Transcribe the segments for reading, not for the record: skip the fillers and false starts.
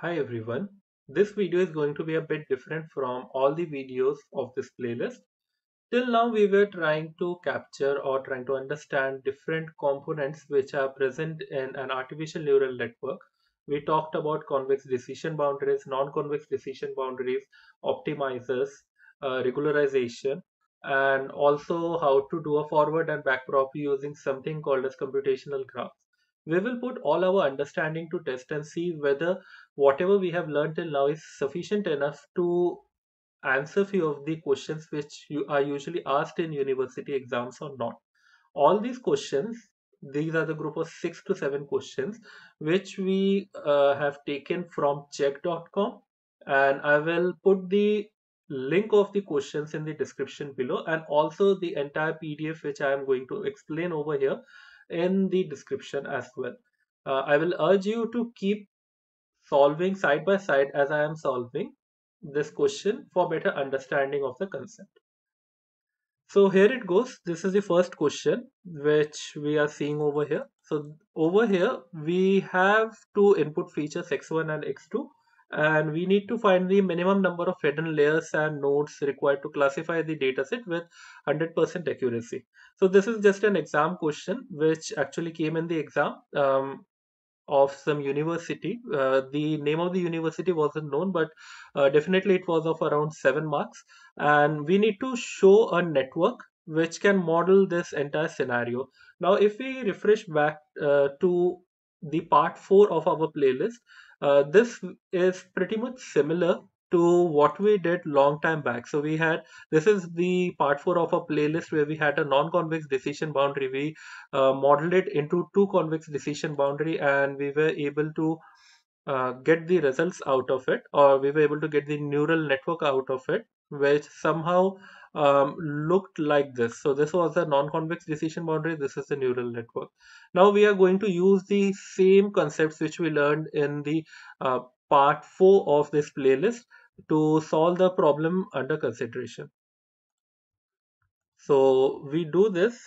Hi everyone. This video is going to be a bit different from all the videos of this playlist. Till now we were trying to capture or trying to understand different components which are present in an artificial neural network. We talked about convex decision boundaries, non-convex decision boundaries, optimizers, regularization, and also how to do a forward and back prop using something called as computational graphs. We will put all our understanding to test and see whether whatever we have learned till now is sufficient enough to answer few of the questions which you are usually asked in university exams or not. All these questions, these are the group of 6 to 7 questions which we have taken from check.com, and I will put the link of the questions in the description below, and also the entire PDF which I am going to explain over here in the description as well. I will urge you to keep solving side by side as I am solving this question for better understanding of the concept. So here it goes. This is the first question which we are seeing over here. So over here we have two input features x1 and x2, and we need to find the minimum number of hidden layers and nodes required to classify the dataset with 100% accuracy. So this is just an exam question which actually came in the exam. Of some university. The name of the university wasn't known, but definitely it was of around 7 marks. And we need to show a network which can model this entire scenario. Now, if we refresh back to the part 4 of our playlist, this is pretty much similar to what we did long time back. So we had, this is the part 4 of a playlist where we had a non-convex decision boundary. We modeled it into two convex decision boundary, and we were able to get the results out of it, or we were able to get the neural network out of it, which somehow looked like this. So this was a non-convex decision boundary. This is the neural network. Now we are going to use the same concepts which we learned in the part 4 of this playlist to solve the problem under consideration. So we do this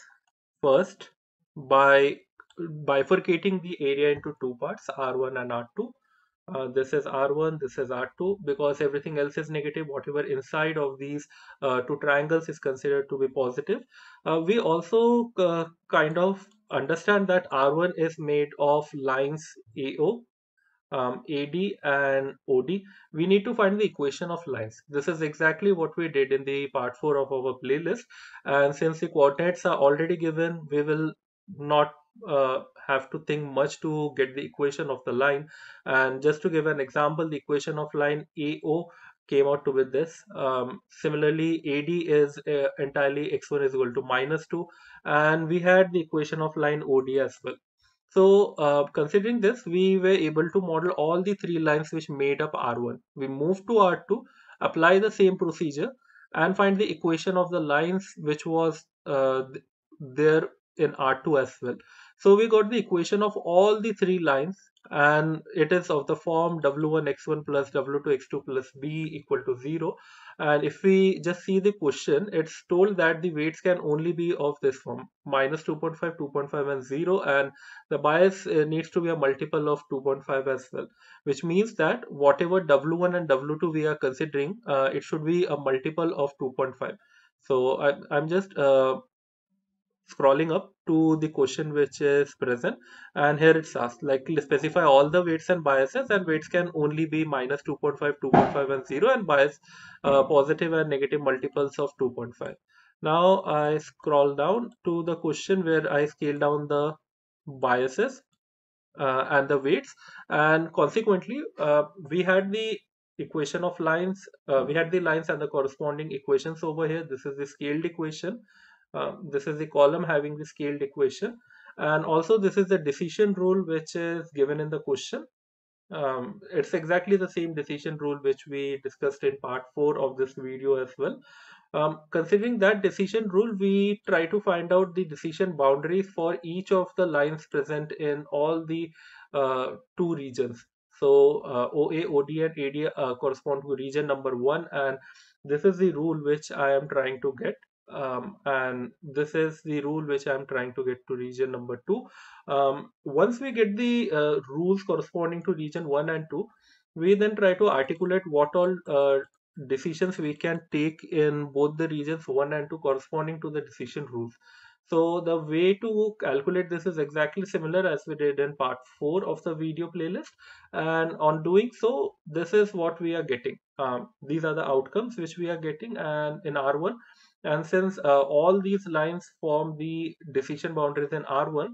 first by bifurcating the area into two parts, R1 and R2. This is R1, this is R2, because everything else is negative. Whatever inside of these two triangles is considered to be positive. We also kind of understand that R1 is made of lines AO, AD and OD. We need to find the equation of lines. This is exactly what we did in the part 4 of our playlist. And since the coordinates are already given, we will not have to think much to get the equation of the line. And just to give an example, the equation of line AO came out to be this. Similarly, AD is entirely x1 is equal to -2, and we had the equation of line OD as well. So, considering this, we were able to model all the three lines which made up R1. We moved to R2, apply the same procedure, and find the equation of the lines which was there in R2 as well. So, we got the equation of all the three lines, and it is of the form W1x1 plus W2x2 plus B equal to 0. And if we just see the question, it's told that the weights can only be of this form, minus 2.5, 2.5, and 0, and the bias needs to be a multiple of 2.5 as well, which means that whatever W1 and W2 we are considering, it should be a multiple of 2.5. So I'm just scrolling up to the question which is present, and here it's asked like specify all the weights and biases, and weights can only be minus 2.5, 2.5, and 0, and bias positive and negative multiples of 2.5. Now I scroll down to the question where I scale down the biases and the weights, and consequently we had the equation of lines. We had the lines and the corresponding equations over here. This is the scaled equation. This is the column having the scaled equation, and also this is the decision rule which is given in the question. It's exactly the same decision rule which we discussed in part 4 of this video as well. Considering that decision rule, we try to find out the decision boundaries for each of the lines present in all the two regions. So OA, OD, and AD correspond to region number 1, and this is the rule which I am trying to get. And this is the rule which I'm trying to get to region number 2. Once we get the rules corresponding to region 1 and 2, We then try to articulate what all decisions we can take in both the regions 1 and 2 corresponding to the decision rules. So the way to calculate this is exactly similar as we did in part 4 of the video playlist. And on doing so, this is what we are getting. These are the outcomes which we are getting and in R1. And since all these lines form the decision boundaries in R1,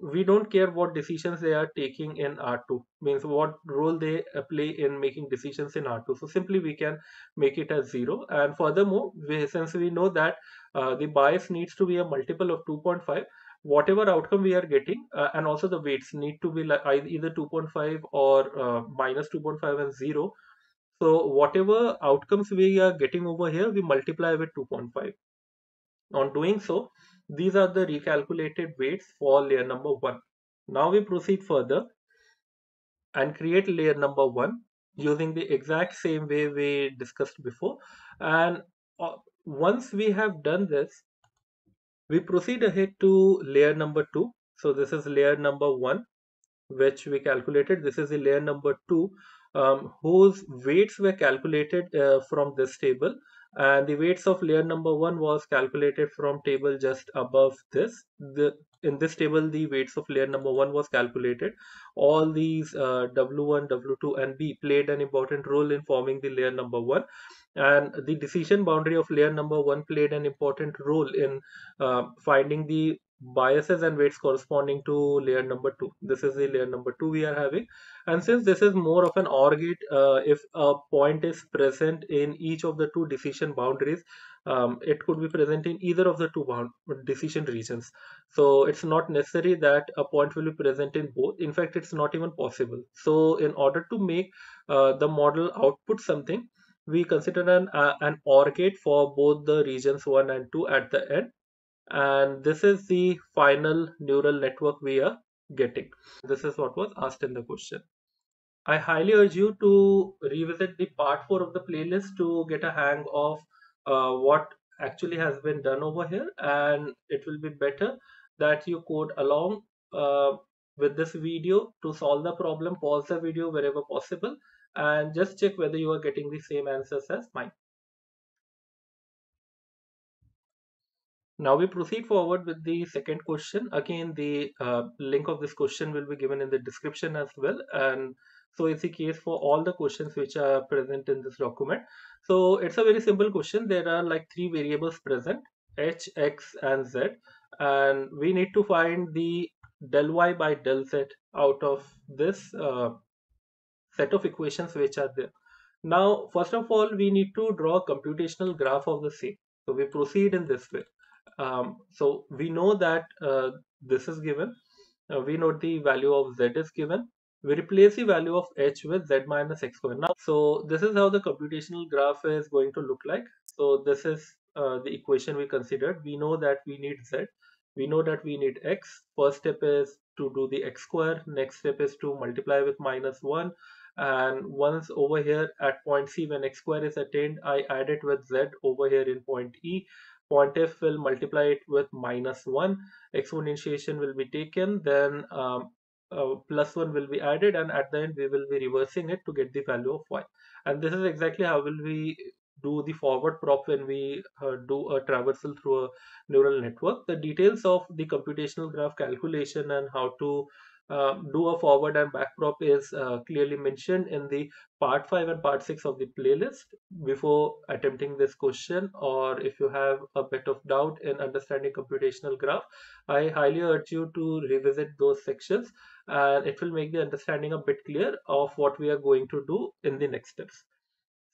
we don't care what decisions they are taking in R2, means what role they play in making decisions in R2. So simply we can make it as 0. And furthermore, since we know that the bias needs to be a multiple of 2.5, whatever outcome we are getting, and also the weights need to be like either 2.5 or minus 2.5 and 0. So whatever outcomes we are getting over here, we multiply with 2.5. On doing so, these are the recalculated weights for layer number 1. Now we proceed further and create layer number 1 using the exact same way we discussed before. And once we have done this, we proceed ahead to layer number 2. So this is layer number 1, which we calculated. This is the layer number 2, whose weights were calculated from this table. And the weights of layer number 1 was calculated from table just above this. In this table, the weights of layer number 1 was calculated. All these W1, W2, and B played an important role in forming the layer number 1. And the decision boundary of layer number 1 played an important role in finding the biases and weights corresponding to layer number 2. This is the layer number 2 we are having. And since this is more of an OR gate, if a point is present in each of the two decision boundaries, it could be present in either of the two decision regions. So it's not necessary that a point will be present in both. In fact, it's not even possible. So in order to make the model output something, we consider an OR gate for both the regions 1 and 2 at the end. And this is the final neural network we are getting. This is what was asked in the question. I highly urge you to revisit the part 4 of the playlist to get a hang of what actually has been done over here, and it will be better that you code along with this video to solve the problem. Pause the video wherever possible and just check whether you are getting the same answers as mine. Now we proceed forward with the second question. Again, the link of this question will be given in the description as well. And so it's the case for all the questions which are present in this document. So it's a very simple question. There are like three variables present, h, x, and z. And we need to find the del y by del z out of this set of equations which are there. Now, first of all, we need to draw a computational graph of the same. So we proceed in this way. So we know that this is given. We know the value of z is given. We replace the value of h with z minus x square. Now, so this is how the computational graph is going to look like. So this is the equation we considered. We know that we need z. We know that we need x. First step is to do the x square. Next step is to multiply with minus 1. And once over here at point C, when x square is attained, I add it with z over here in point E. Point F will multiply it with minus 1. Exponentiation will be taken, then plus 1 will be added, and at the end we will be reversing it to get the value of y. And this is exactly how will we do the forward prop when we do a traversal through a neural network. The details of the computational graph calculation and how to do a forward and back prop is clearly mentioned in the part 5 and part 6 of the playlist. Before attempting this question, or if you have a bit of doubt in understanding computational graph, I highly urge you to revisit those sections, and it will make the understanding a bit clear of what we are going to do in the next steps.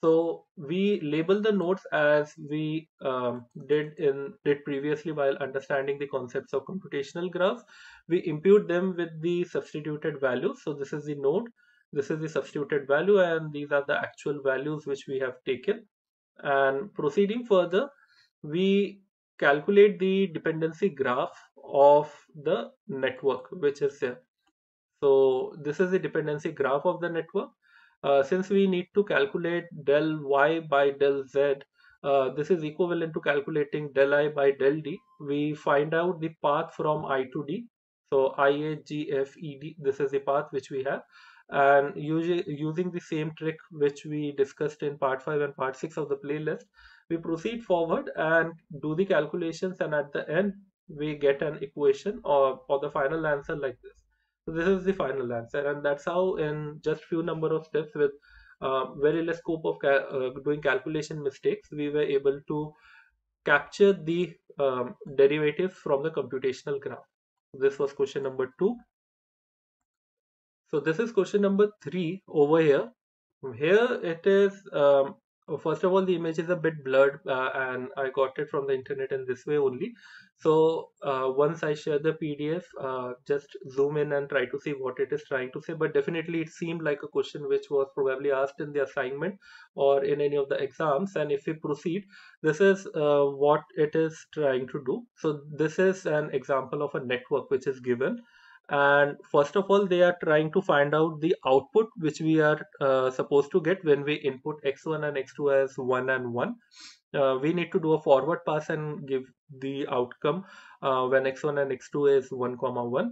So we label the nodes as we did previously while understanding the concepts of computational graphs. We impute them with the substituted values. So this is the node, this is the substituted value, and these are the actual values which we have taken. And proceeding further, we calculate the dependency graph of the network which is there. So this is the dependency graph of the network. Since we need to calculate del y by del z, this is equivalent to calculating del I by del d. We find out the path from I to d. So I, A, G, F, E, D, this is the path which we have. And using the same trick which we discussed in part 5 and part 6 of the playlist, we proceed forward and do the calculations, and at the end we get an equation or the final answer like this. So this is the final answer, and that's how in just few number of steps with very less scope of doing calculation mistakes, we were able to capture the derivatives from the computational graph. This was question number 2. So this is question number 3 over here. Here it is, first of all, the image is a bit blurred, and I got it from the internet in this way only. So once I share the PDF, just zoom in and try to see what it is trying to say. But definitely it seemed like a question which was probably asked in the assignment or in any of the exams. And if we proceed, this is what it is trying to do. So this is an example of a network which is given, and first of all they are trying to find out the output which we are supposed to get when we input x1 and x2 as 1 and 1. We need to do a forward pass and give the outcome when x1 and x2 is 1 comma 1.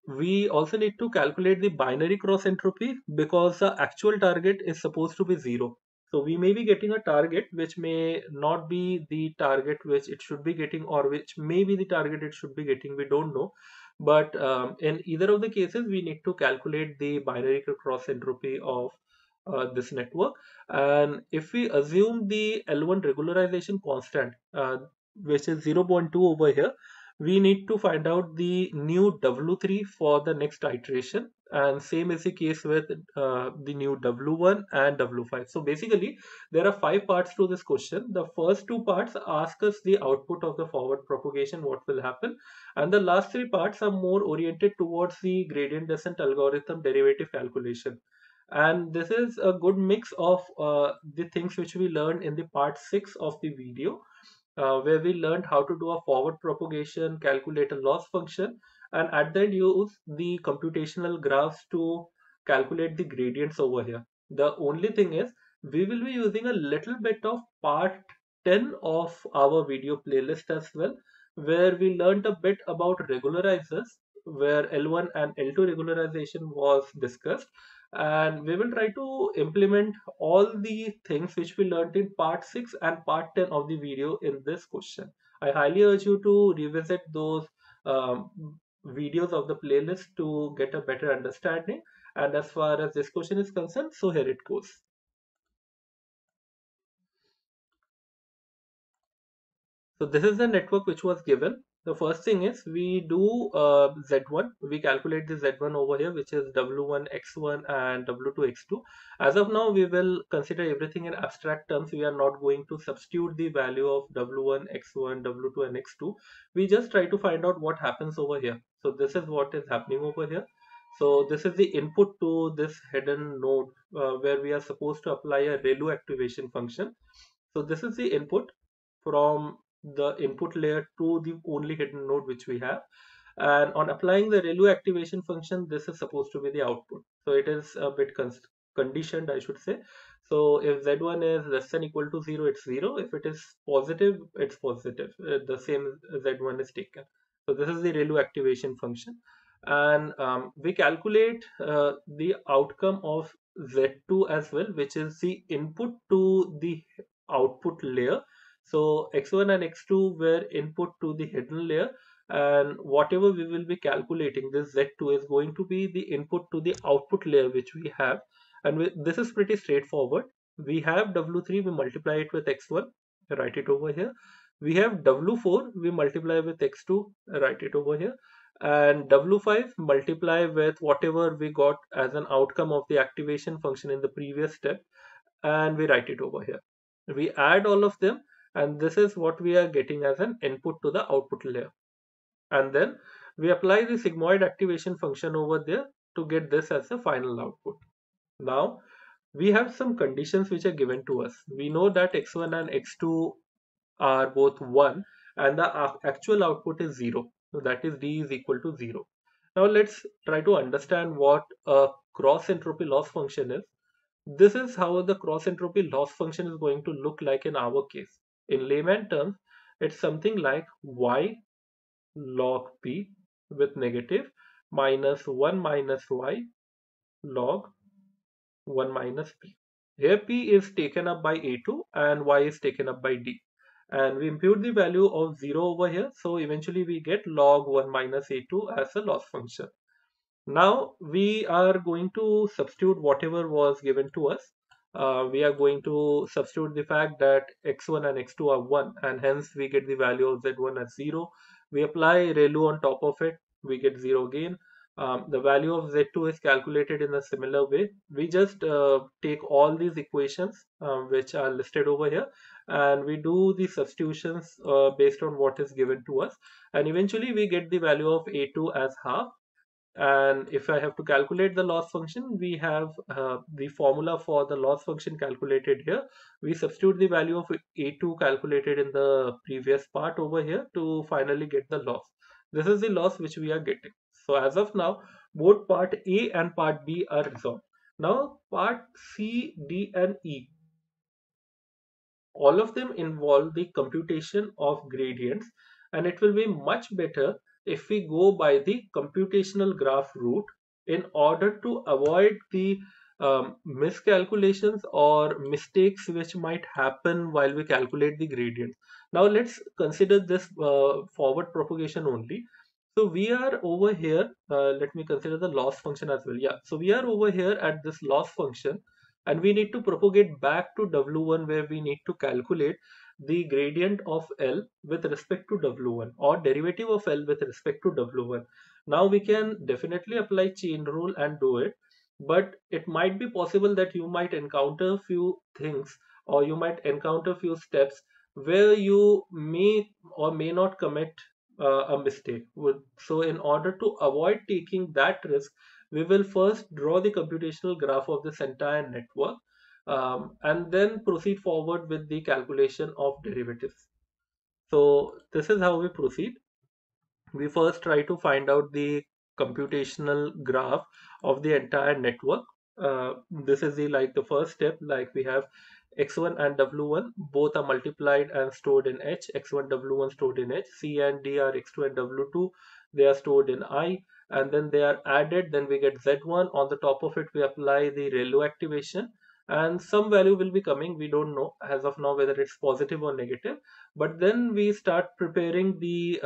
We also need to calculate the binary cross entropy because the actual target is supposed to be 0. So we may be getting a target which may not be the target which it should be getting, or which may be the target it should be getting, we don't know. But in either of the cases, we need to calculate the binary cross entropy of this network. And if we assume the L1 regularization constant, which is 0.2 over here, we need to find out the new W3 for the next iteration. And same is the case with the new W1 and W5. So basically, there are 5 parts to this question. The first 2 parts ask us the output of the forward propagation, what will happen. And the last 3 parts are more oriented towards the gradient descent algorithm derivative calculation. And this is a good mix of the things which we learned in the part 6 of the video, where we learned how to do a forward propagation, calculate a loss function, and at the end use the computational graphs to calculate the gradients over here. The only thing is we will be using a little bit of part 10 of our video playlist as well, where we learned a bit about regularizers, where L1 and L2 regularization was discussed, and we will try to implement all the things which we learned in part 6 and part 10 of the video in this question. I highly urge you to revisit those um, videos of the playlist to get a better understanding. And as far as this question is concerned, so here it goes. So this is the network which was given. The first thing is we do Z1. We calculate the Z1 over here, which is W1 X1 and W2 X2. As of now, we will consider everything in abstract terms. We are not going to substitute the value of W1, X1, W2 and X2. We just try to find out what happens over here. So this is what is happening over here. So this is the input to this hidden node where we are supposed to apply a ReLU activation function. So this is the input from the input layer to the only hidden node which we have. And on applying the ReLU activation function, this is supposed to be the output. So it is a bit conditioned, I should say. So if Z1 is less than equal to 0, it's 0. If it is positive, it's positive. The same Z1 is taken. So this is the ReLU activation function. And we calculate the outcome of Z2 as well, which is the input to the output layer. So x1 and x2 were input to the hidden layer, and whatever we will be calculating, this z2 is going to be the input to the output layer which we have. And this is pretty straightforward. We have w3, we multiply it with x1, write it over here. We have w4, we multiply with x2, write it over here. And w5 multiply with whatever we got as an outcome of the activation function in the previous step, and we write it over here. We add all of them, and this is what we are getting as an input to the output layer. And then we apply the sigmoid activation function over there to get this as the final output. Now we have some conditions which are given to us. We know that x1 and x2 are both 1, and the actual output is 0. So that is d is equal to 0. Now let's try to understand what a cross entropy loss function is. This is how the cross entropy loss function is going to look like in our case. In layman terms, it's something like y log p with negative minus 1 minus y log 1 minus p. Here p is taken up by a2 and y is taken up by d. And we impute the value of 0 over here. So eventually we get log 1 minus a2 as a loss function. Now we are going to substitute whatever was given to us. We are going to substitute the fact that x1 and x2 are 1, and hence we get the value of z1 as 0. We apply ReLU on top of it, we get 0 again. The value of z2 is calculated in a similar way. We just take all these equations which are listed over here, and we do the substitutions based on what is given to us, and eventually we get the value of a2 as half. And if I have to calculate the loss function, we have the formula for the loss function calculated here. We substitute the value of A2 calculated in the previous part over here to finally get the loss. This is the loss which we are getting. So as of now, both part A and part B are resolved. Now part C, D and E, all of them involve the computation of gradients, and it will be much better if we go by the computational graph route in order to avoid the miscalculations or mistakes which might happen while we calculate the gradients. Now let's consider this forward propagation only. So we are over here, let me consider the loss function as well. Yeah, so we are over here at this loss function, and we need to propagate back to W1 where we need to calculate the gradient of L with respect to W1 or derivative of L with respect to W1. Now we can definitely apply chain rule and do it, but it might be possible that you might encounter few things, or you might encounter few steps where you may or may not commit a mistake. So in order to avoid taking that risk, we will first draw the computational graph of this entire network, and then proceed forward with the calculation of derivatives. So this is how we proceed. We first try to find out the computational graph of the entire network. This is the first step. Like we have x1 and w1, both are multiplied and stored in h. X1 w1 stored in h. C and d are x2 and w2, they are stored in I, and then they are added, then we get z1. On the top of it we apply the ReLU activation, and some value will be coming. We don't know as of now whether it's positive or negative, but then we start preparing the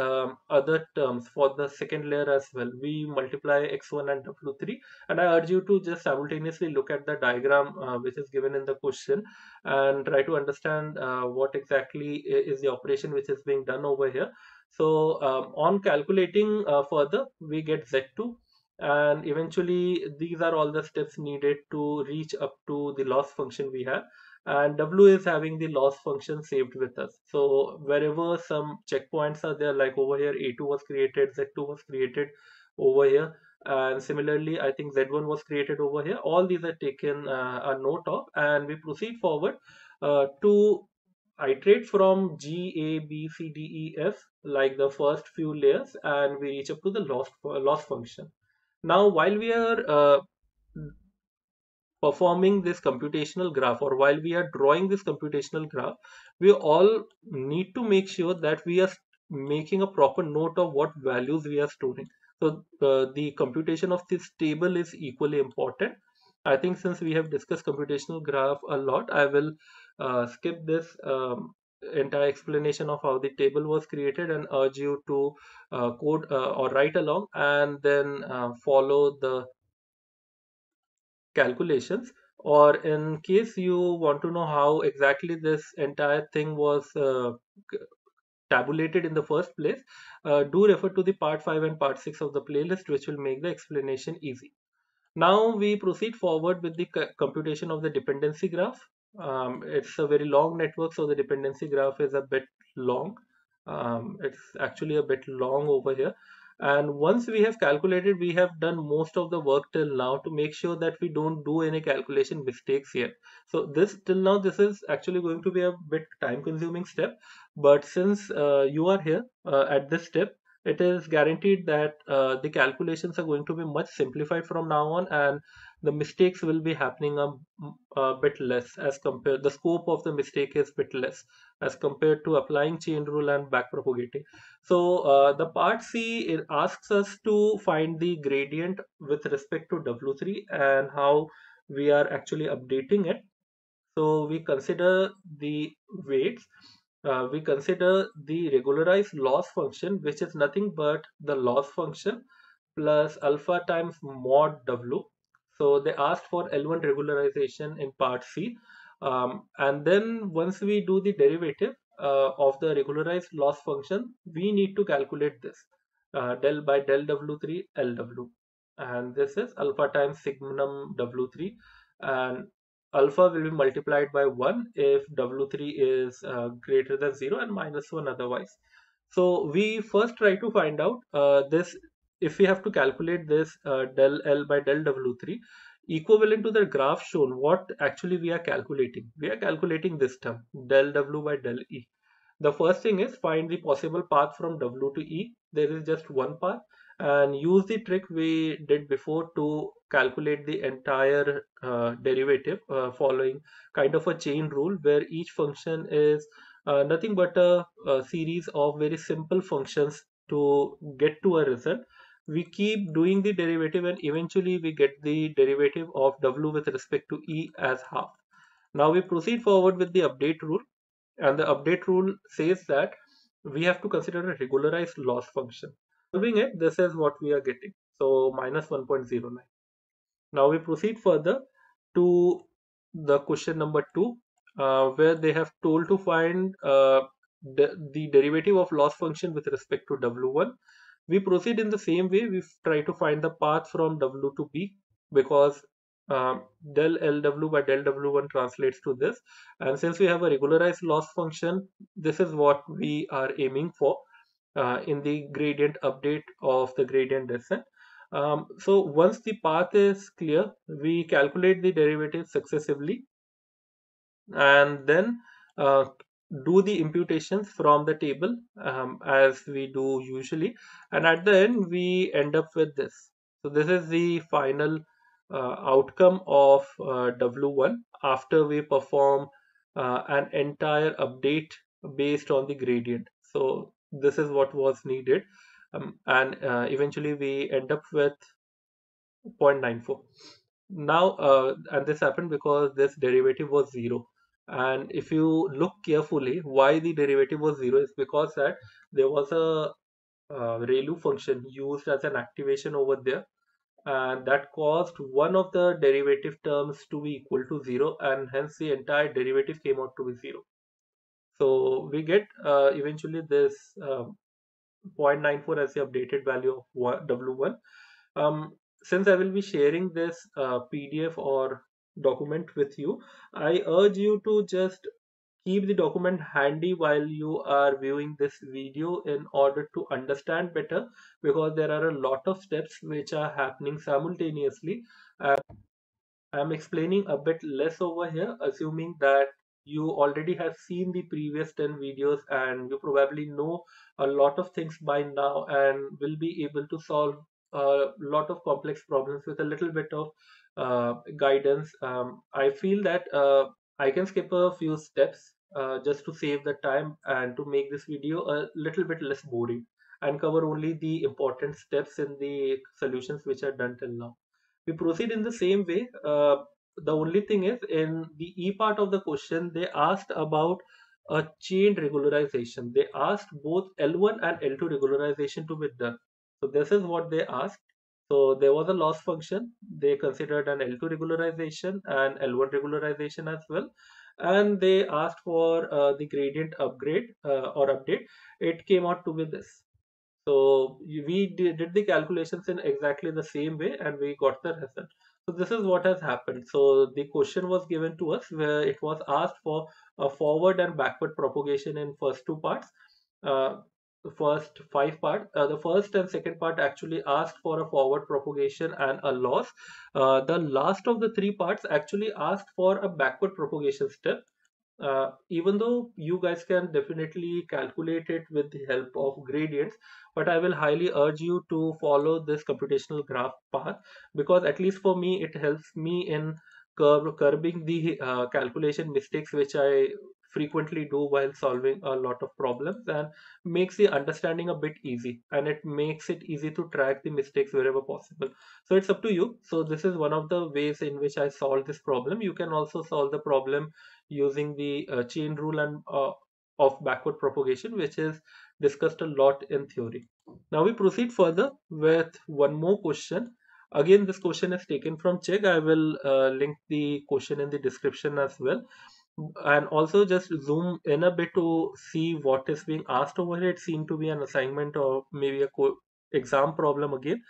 other terms for the second layer as well. We multiply x1 and w3, and I urge you to just simultaneously look at the diagram which is given in the question and try to understand what exactly is the operation which is being done over here. So on calculating further, we get z2, and eventually these are all the steps needed to reach up to the loss function we have, and W is having the loss function saved with us. So wherever some checkpoints are there, like over here A2 was created, Z2 was created over here, and similarly I think Z1 was created over here. All these are taken a note of, and we proceed forward to iterate from G, A, B, C, D, E, F, like the first few layers, and we reach up to the loss function. Now while we are performing this computational graph, or while we are drawing this computational graph, we all need to make sure that we are making a proper note of what values we are storing. So the computation of this table is equally important. I think since we have discussed computational graph a lot, I will skip this entire explanation of how the table was created and urge you to code or write along, and then follow the calculations. Or in case you want to know how exactly this entire thing was tabulated in the first place, do refer to the part 5 and part 6 of the playlist, which will make the explanation easy. Now we proceed forward with the computation of the dependency graph. It's a very long network, so the dependency graph is a bit long. It's actually a bit long over here. And once we have calculated, we have done most of the work till now to make sure that we don't do any calculation mistakes here. So this till now, this is actually going to be a bit time consuming step. But since you are here at this step, it is guaranteed that the calculations are going to be much simplified from now on, and the mistakes will be happening a bit less as compared, the scope of the mistake is bit less as compared to applying chain rule and back propagating. So the part C, it asks us to find the gradient with respect to W3 and how we are actually updating it. So we consider the weights, we consider the regularized loss function, which is nothing but the loss function plus alpha times mod W. So they asked for L1 regularization in part C. And then once we do the derivative of the regularized loss function, we need to calculate this del by del W3 LW. And this is alpha times signum W3, and alpha will be multiplied by 1 if W3 is greater than 0 and minus 1 otherwise. So we first try to find out this, if we have to calculate this del L by del W3 equivalent to the graph shown, what actually we are calculating. We are calculating this term del W by del E. The first thing is find the possible path from W to E. There is just one path, and use the trick we did before to calculate the entire derivative following kind of a chain rule where each function is nothing but a series of very simple functions to get to a result. We keep doing the derivative and eventually we get the derivative of W with respect to E as half. Now we proceed forward with the update rule, and the update rule says that we have to consider a regularized loss function. Solving it, this is what we are getting. So minus 1.09. Now we proceed further to the question number 2, where they have told to find the derivative of loss function with respect to W1. We proceed in the same way. We try to find the path from W to B, because del LW by del W1 translates to this. And since we have a regularized loss function, this is what we are aiming for in the gradient update of the gradient descent. So once the path is clear, we calculate the derivative successively and then uh, do the imputations from the table as we do usually, and at the end we end up with this. So this is the final outcome of W1 after we perform an entire update based on the gradient. So this is what was needed, and eventually we end up with 0.94. Now, and this happened because this derivative was 0. And if you look carefully, why the derivative was 0 is because that there was a ReLU function used as an activation over there, and that caused one of the derivative terms to be equal to 0, and hence the entire derivative came out to be 0. So we get eventually this 0.94 as the updated value of W1. Um, since I will be sharing this PDF or document with you, I urge you to just keep the document handy while you are viewing this video in order to understand better, because there are a lot of steps which are happening simultaneously. I'm explaining a bit less over here, assuming that you already have seen the previous 10 videos and you probably know a lot of things by now and will be able to solve a lot of complex problems with a little bit of guidance. I feel that I can skip a few steps just to save the time and to make this video a little bit less boring and cover only the important steps in the solutions which are done till now. We proceed in the same way. The only thing is, in the E part of the question, they asked about a chain regularization. They asked both L1 and L2 regularization to be done. So this is what they asked. So there was a loss function. They considered an L2 regularization and L1 regularization as well. And they asked for the gradient upgrade or update. It came out to be this. So we did the calculations in exactly the same way and we got the result. So this is what has happened. So the question was given to us where it was asked for a forward and backward propagation in first two parts. The first five part, the first and second part actually asked for a forward propagation and a loss. The last of the three parts actually asked for a backward propagation step. Even though you guys can definitely calculate it with the help of gradients, but I will highly urge you to follow this computational graph path, because at least for me it helps me in curbing the calculation mistakes which I frequently do while solving a lot of problems, and makes the understanding a bit easy, and it makes it easy to track the mistakes wherever possible. So it's up to you. So this is one of the ways in which I solve this problem. You can also solve the problem using the chain rule and of backward propagation, which is discussed a lot in theory. Now we proceed further with one more question. Again, this question is taken from Chegg. I will link the question in the description as well. And also just zoom in a bit to see what is being asked over here. It seemed to be an assignment or maybe a exam problem again.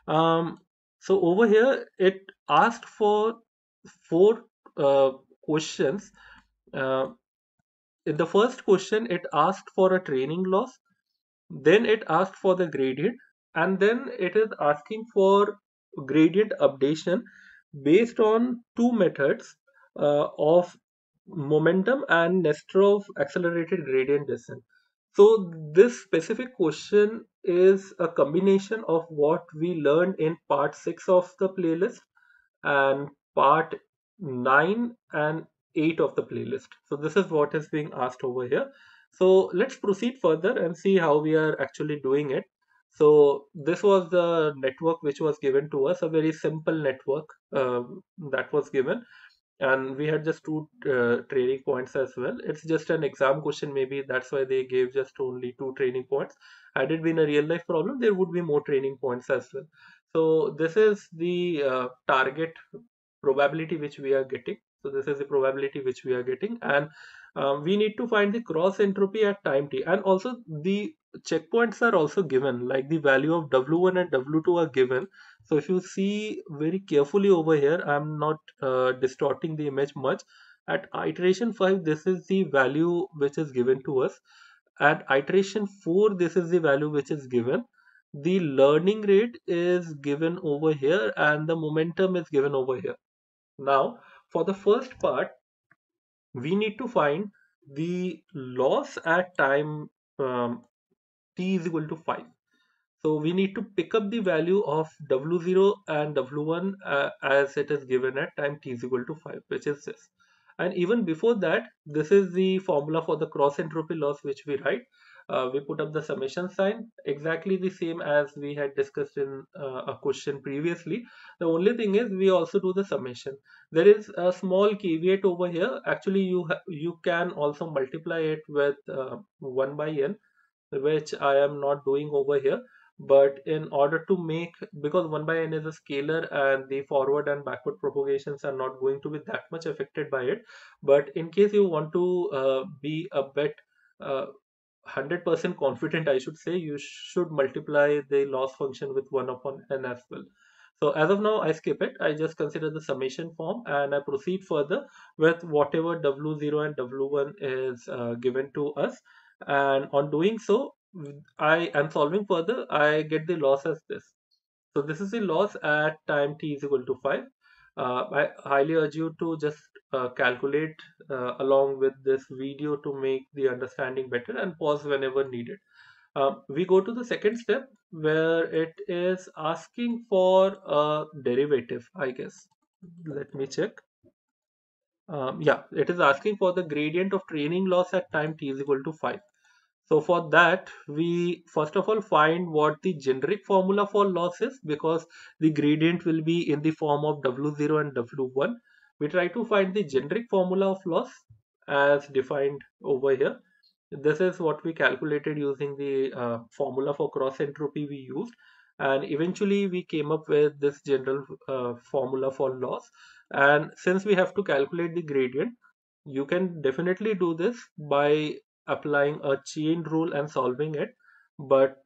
Um, so over here, it asked for four questions. Uh, in the first question, it asked for a training loss, then it asked for the gradient, and then it is asking for gradient updation based on two methods of momentum and Nesterov accelerated gradient descent. So this specific question is a combination of what we learned in part 6 of the playlist and part 9 and 8 of the playlist. So this is what is being asked over here. So let's proceed further and see how we are actually doing it. So this was the network which was given to us, a very simple network that was given, and we had just two training points as well. It's just an exam question, maybe that's why they gave just only two training points. Had it been a real life problem, there would be more training points as well. So this is the target probability which we are getting. So this is the probability which we are getting, and we need to find the cross entropy at time t, and also the checkpoints are also given, like the value of w1 and w2 are given. So if you see very carefully over here, I'm not distorting the image much. At iteration 5, this is the value which is given to us. At iteration 4, this is the value which is given. The learning rate is given over here, and the momentum is given over here. Now, for the first part, we need to find the loss at time t is equal to 5. So we need to pick up the value of W0 and W1 as it is given at time t is equal to 5, which is this. And even before that, this is the formula for the cross entropy loss which we write. We put up the summation sign, exactly the same as we had discussed in a question previously. The only thing is we also do the summation. There is a small caveat over here. Actually, you can also multiply it with 1 by n, which I am not doing over here. But in order to make, because 1 by n is a scalar and the forward and backward propagations are not going to be that much affected by it. But in case you want to be a bit 100% confident, I should say, you should multiply the loss function with 1 upon n as well. So as of now, I skip it. I just consider the summation form and I proceed further with whatever W0 and W1 is given to us. And on doing so, I am solving further. I get the loss as this. So this is the loss at time t is equal to 5. I highly urge you to just calculate along with this video to make the understanding better, and pause whenever needed. We go to the second step where it is asking for a derivative, I guess. Let me check. Yeah, it is asking for the gradient of training loss at time t is equal to 5. So for that, we first of all find what the generic formula for loss is, because the gradient will be in the form of W0 and W1. We try to find the generic formula of loss as defined over here. This is what we calculated using the formula for cross entropy we used, and eventually we came up with this general formula for loss. And since we have to calculate the gradient, you can definitely do this by applying a chain rule and solving it. But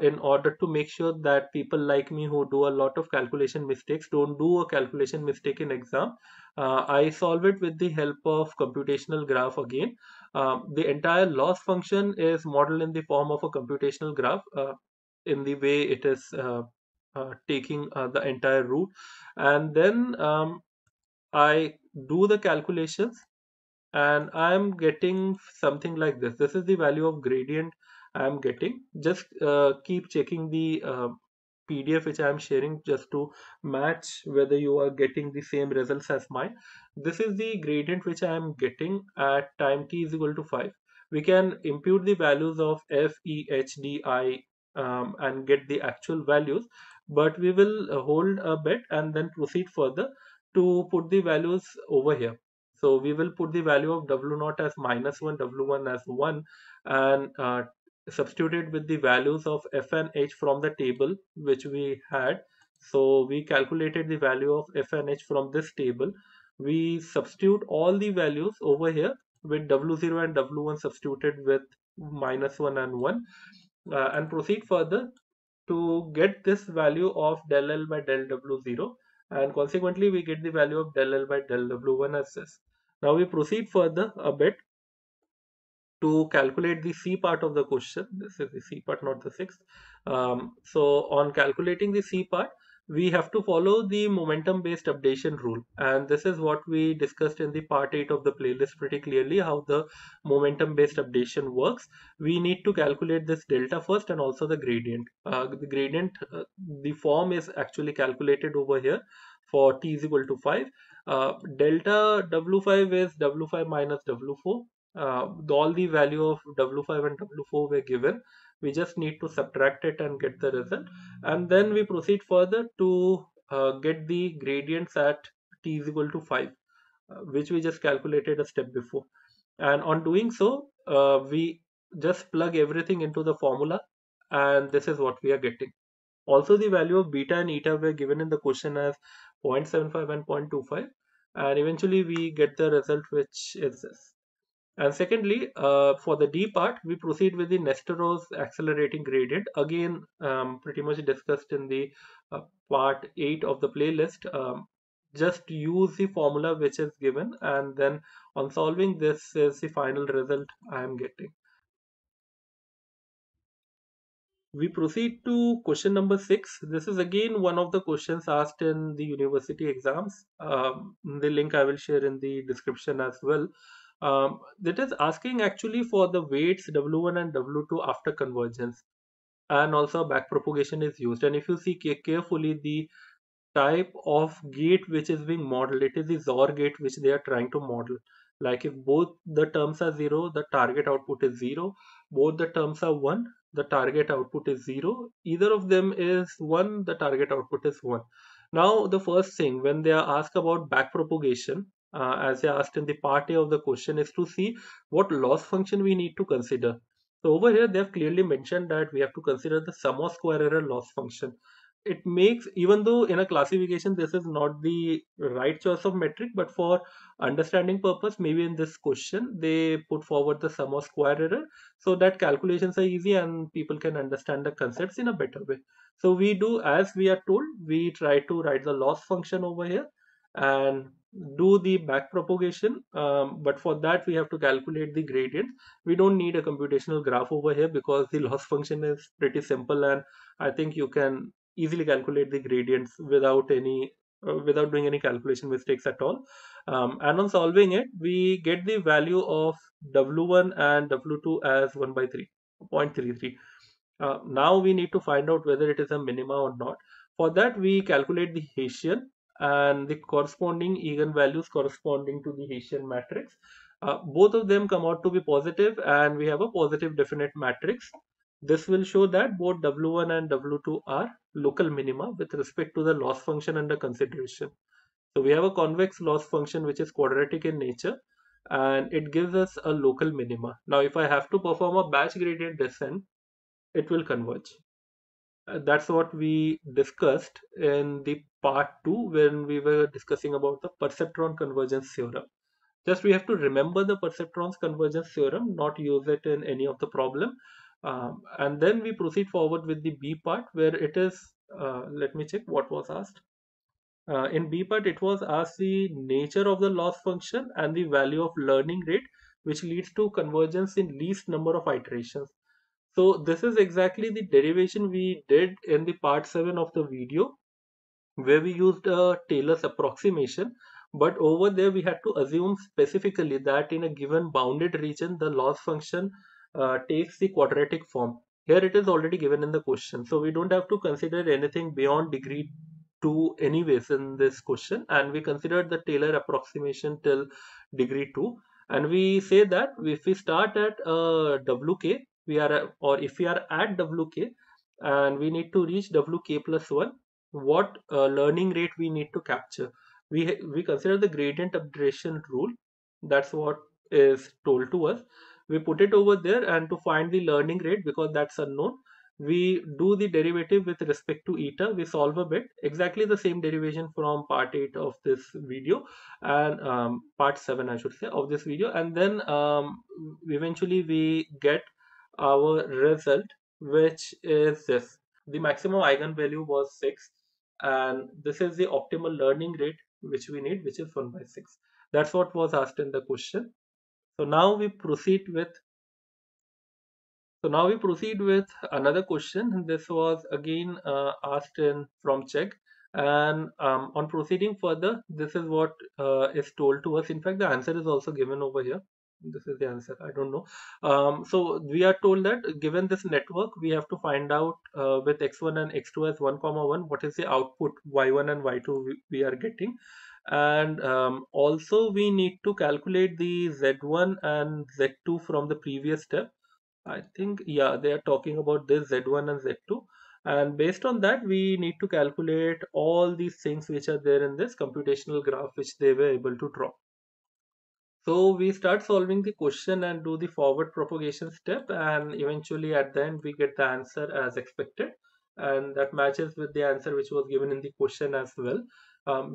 in order to make sure that people like me who do a lot of calculation mistakes don't do a calculation mistake in exam, I solve it with the help of computational graph again. The entire loss function is modeled in the form of a computational graph, in the way it is taking the entire root, and then I do the calculations, and I'm getting something like this. This is the value of gradient I'm getting. Just keep checking the PDF which I am sharing just to match whether you are getting the same results as mine. This is the gradient which I am getting at time t is equal to 5. We can impute the values of f, e, h, d, I and get the actual values, but we will hold a bit and then proceed further to put the values over here. So we will put the value of W naught as -1, W1 as 1, and substitute it with the values of F and H from the table which we had. So we calculated the value of F and H from this table. We substitute all the values over here with W0 and W1 substituted with -1 and 1, and proceed further to get this value of del L by del W0, and consequently we get the value of del L by del W1 as this. Now we proceed further a bit to calculate the C part of the question. This is the C part, not the sixth. So on calculating the C part, we have to follow the momentum based updation rule, and this is what we discussed in the part 8 of the playlist pretty clearly, how the momentum based updation works. We need to calculate this delta first and also the gradient. The form is actually calculated over here for t is equal to 5. Delta W5 is W5 minus W4. All the value of W5 and W4 were given. We just need to subtract it and get the result, and then we proceed further to get the gradients at t is equal to 5, which we just calculated a step before. And on doing so, we just plug everything into the formula, and this is what we are getting. Also, the value of beta and eta were given in the question as 0.75 and 0.25, and eventually we get the result which is this. And secondly, for the D part, we proceed with the Nestero's accelerating gradient. Again, pretty much discussed in the part 8 of the playlist. Just use the formula which is given, and then on solving this is the final result I am getting. We proceed to question number 6. This is again one of the questions asked in the university exams. The link I will share in the description as well. That is asking actually for the weights W1 and W2 after convergence, and also back propagation is used. And if you see carefully the type of gate which is being modeled, it is the XOR gate which they are trying to model. Like if both the terms are 0, the target output is 0. Both the terms are 1, the target output is 0. Either of them is 1, the target output is 1. Now the first thing when they are asked about back propagation, as they asked in the part A of the question, is to see what loss function we need to consider. So over here they have clearly mentioned that we have to consider the sum of square error loss function. It makes, even though in a classification this is not the right choice of metric, but for understanding purpose, maybe in this question they put forward the sum of square error so that calculations are easy and people can understand the concepts in a better way. So we do as we are told, we try to write the loss function over here and do the back propagation, but for that we have to calculate the gradient. We don't need a computational graph over here because the loss function is pretty simple, and I think you can easily calculate the gradients without any without doing any calculation mistakes at all. And on solving it, we get the value of W1 and W2 as 1 by 3.33. Now we need to find out whether it is a minima or not. For that, we calculate the Hessian and the corresponding eigenvalues corresponding to the Hessian matrix. Both of them come out to be positive, and we have a positive definite matrix. This will show that both W1 and W2 are local minima with respect to the loss function under consideration. So we have a convex loss function which is quadratic in nature, and it gives us a local minima. Now if I have to perform a batch gradient descent, it will converge. That's what we discussed in the part 2 when we were discussing about the perceptron convergence theorem. Just we have to remember the perceptrons convergence theorem, not use it in any of the problem. And then we proceed forward with the B part where it is, let me check what was asked. In B part, it was asked the nature of the loss function and the value of learning rate, which leads to convergence in least number of iterations. So this is exactly the derivation we did in the part 7 of the video, where we used a Taylor's approximation, but over there we had to assume specifically that in a given bounded region the loss function takes the quadratic form. Here it is already given in the question, so we don't have to consider anything beyond degree 2 anyways in this question, and we considered the Taylor approximation till degree 2, and we say that if we start at wk, or if we are at wk and we need to reach wk plus 1, what learning rate we need to capture. We consider the gradient updation rule. That's what is told to us. We put it over there, and to find the learning rate, because that's unknown, we do the derivative with respect to eta. We solve a bit exactly the same derivation from part 8 of this video, and part 7 I should say of this video, and then eventually we get our result, which is this. The maximum eigenvalue was 6, and this is the optimal learning rate which we need, which is 1 by 6. That's what was asked in the question. So now we proceed with another question. This was again asked in from Czech, and on proceeding further, this is what is told to us. In fact, the answer is also given over here. This is the answer. I don't know. So we are told that given this network, we have to find out with x1 and x2 as 1 comma 1, what is the output y1 and y2 we are getting, and also we need to calculate the z1 and z2 from the previous step. I think, yeah, they are talking about this Z1 and Z2. And based on that, we need to calculate all these things which are there in this computational graph, which they were able to draw. So we start solving the question and do the forward propagation step, and eventually at the end we get the answer as expected, and that matches with the answer which was given in the question as well.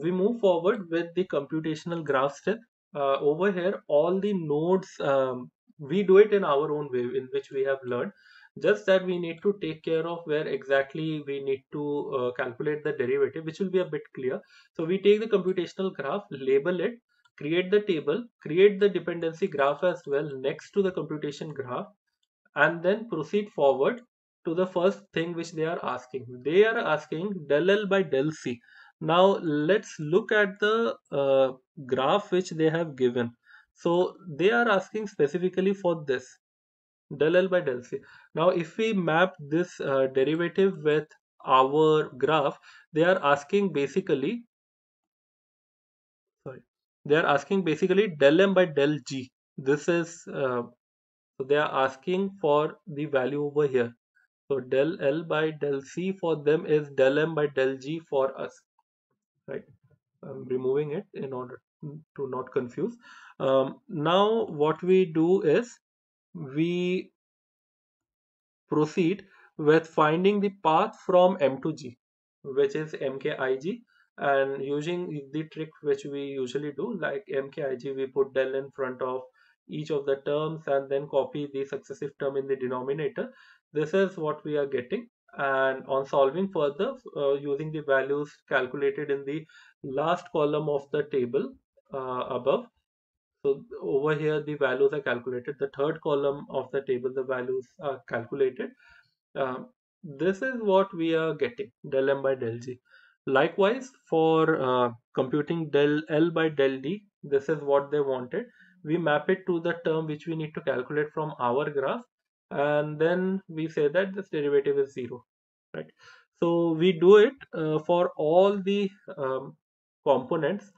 We move forward with the computational graph step. Over here, all the nodes, we do it in our own way in which we have learned. Just that we need to take care of where exactly we need to calculate the derivative, which will be a bit clear. So we take the computational graph, label it, create the table, create the dependency graph as well next to the computation graph, and then proceed forward to the first thing which they are asking. They are asking del L by del C. Now let's look at the graph which they have given. So they are asking specifically for this del L by del C. Now if we map this derivative with our graph, they are asking basically, sorry, they are asking basically del M by del G. This is so they are asking for the value over here. So del L by del C for them is del M by del G for us, right? I'm removing it in order to not confuse. Now what we do is we proceed with finding the path from M to G, which is MKIG, and using the trick which we usually do, like MKIG, we put del in front of each of the terms and then copy the successive term in the denominator. This is what we are getting. And on solving further, using the values calculated in the last column of the table above, so over here the values are calculated. The third column of the table, the values are calculated. This is what we are getting, del M by del G. Likewise, for computing del L by del D, this is what they wanted. We map it to the term which we need to calculate from our graph, and then we say that this derivative is 0, right? So we do it for all the components.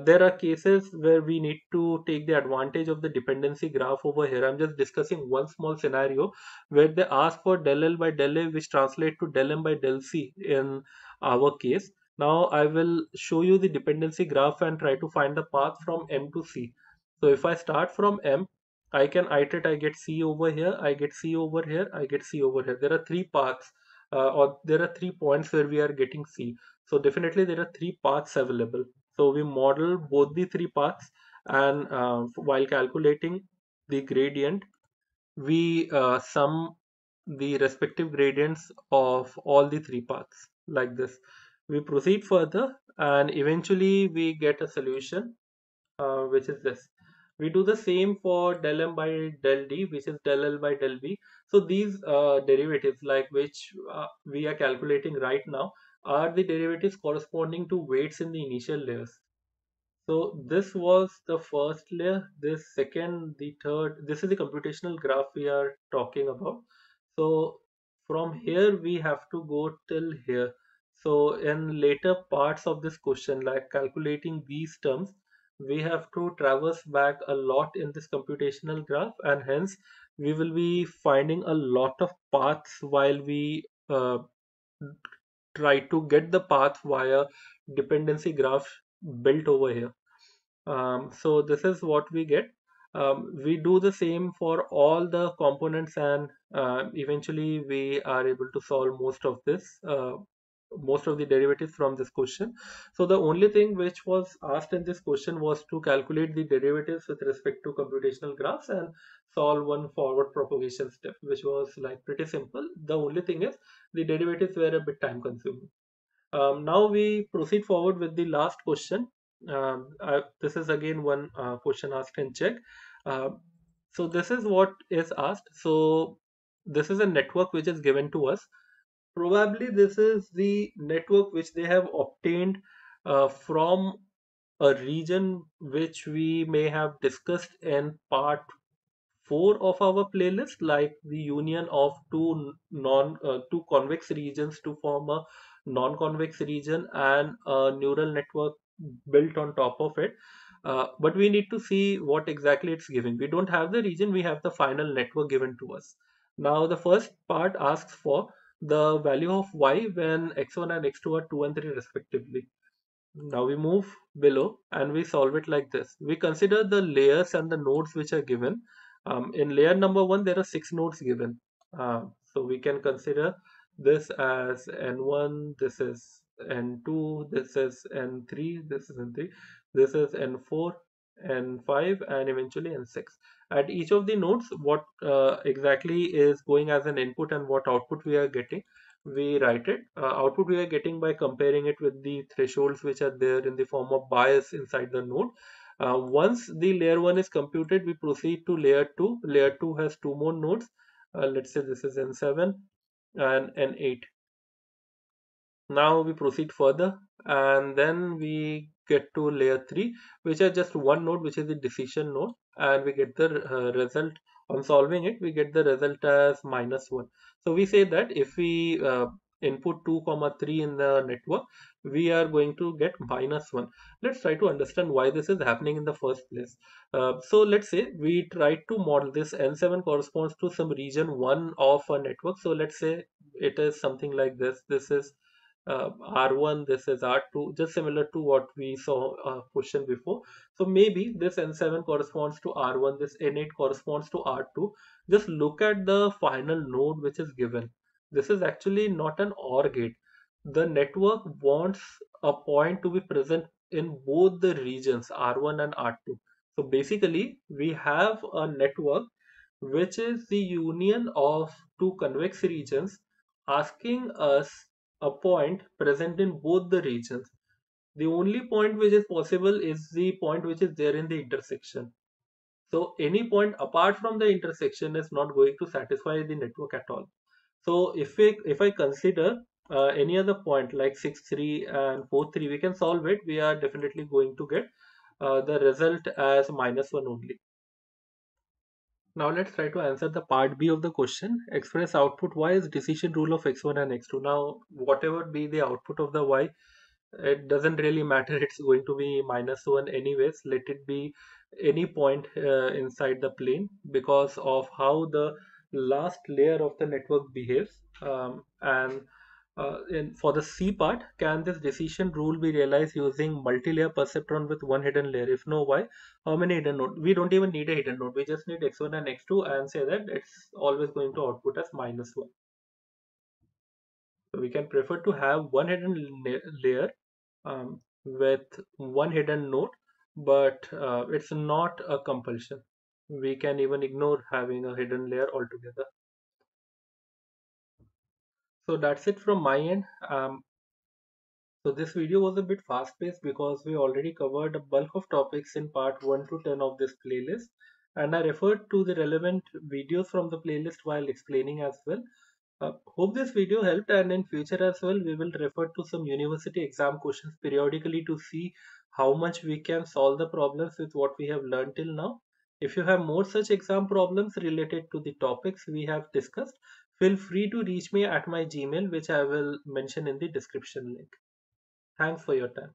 There are cases where we need to take the advantage of the dependency graph over here. I'm just discussing one small scenario where they ask for del L by del A, which translate to del M by del C in our case. Now I will show you the dependency graph and try to find the path from M to C. So if I start from M, I can iterate. I get C over here, I get C over here, I get C over here. There are three paths, or there are 3 points where we are getting C. So definitely there are three paths available. So we model both the three paths, and while calculating the gradient, we sum the respective gradients of all the three paths like this. We proceed further, and eventually we get a solution, which is this. We do the same for del M by del D, which is del L by del B. So these derivatives, like which we are calculating right now, are the derivatives corresponding to weights in the initial layers. So this was the first layer, this second, the third. This is the computational graph we are talking about. So From here we have to go till here. So in later parts of this question, like calculating these terms, we have to traverse back a lot in this computational graph, and hence we will be finding a lot of paths while we try to get the path via dependency graph built over here. So this is what we get. We do the same for all the components, and eventually we are able to solve most of the derivatives from this question. So the only thing which was asked in this question was to calculate the derivatives with respect to computational graphs and solve one forward propagation step, which was like pretty simple. The only thing is the derivatives were a bit time consuming. Now we proceed forward with the last question. This is again one question asked in Czech. Uh, so this is what is asked. So this is a network which is given to us. Probably this is the network which they have obtained from a region which we may have discussed in part 4 of our playlist, like the union of two convex regions to form a non-convex region and a neural network built on top of it. But we need to see what exactly it's giving. We don't have the region, we have the final network given to us. Now the first part asks for the value of y when x1 and x2 are 2 and 3 respectively. Now we move below and we solve it like this. We consider the layers and the nodes which are given. In layer number 1, there are 6 nodes given. So we can consider this as N1, this is N2, this is N3, this is N3, this is N4, N5, and eventually N6. At each of the nodes, what exactly is going as an input and what output we are getting, we write it. Output we are getting by comparing it with the thresholds which are there in the form of bias inside the node. Once the layer 1 is computed, we proceed to layer 2. Layer 2 has two more nodes. Let's say this is N7 and N8. Now we proceed further and then we get to layer 3, which are just one node, which is the decision node, and we get the result. On solving it, we get the result as -1. So we say that if we input 2 comma 3 in the network, we are going to get -1. Let's try to understand why this is happening in the first place. So let's say we try to model this. N7 corresponds to some region 1 of a network. So let's say it is something like this. This is R1, this is R2, just similar to what we saw question before. So maybe this N7 corresponds to R1, this N8 corresponds to R2. Just look at the final node which is given. This is actually not an OR gate. The network wants a point to be present in both the regions R1 and R2. So basically, we have a network which is the union of two convex regions asking us a point present in both the regions. The only point which is possible is the point which is there in the intersection. So any point apart from the intersection is not going to satisfy the network at all. So if I consider any other point like 6 3 and 4 3, we can solve it. We are definitely going to get the result as -1 only. Now let's try to answer the part B of the question. Express output y is decision rule of x1 and x2. Now whatever be the output of the y, it doesn't really matter. It's going to be -1 anyways. Let it be any point inside the plane because of how the last layer of the network behaves. For the C part, can this decision rule be realized using multi-layer perceptron with one hidden layer? If no, why? How many hidden nodes? We don't even need a hidden node. We just need x1 and x2 and say that it's always going to output as -1. So we can prefer to have one hidden layer with one hidden node, but it's not a compulsion. We can even ignore having a hidden layer altogether. So that's it from my end. So this video was a bit fast paced because we already covered a bulk of topics in part 1 to 10 of this playlist, and I referred to the relevant videos from the playlist while explaining as well. Hope this video helped, and in future as well we will refer to some university exam questions periodically to see how much we can solve the problems with what we have learned till now. If you have more such exam problems related to the topics we have discussed, Feel free to reach me at my Gmail, which I will mention in the description link. Thanks for your time.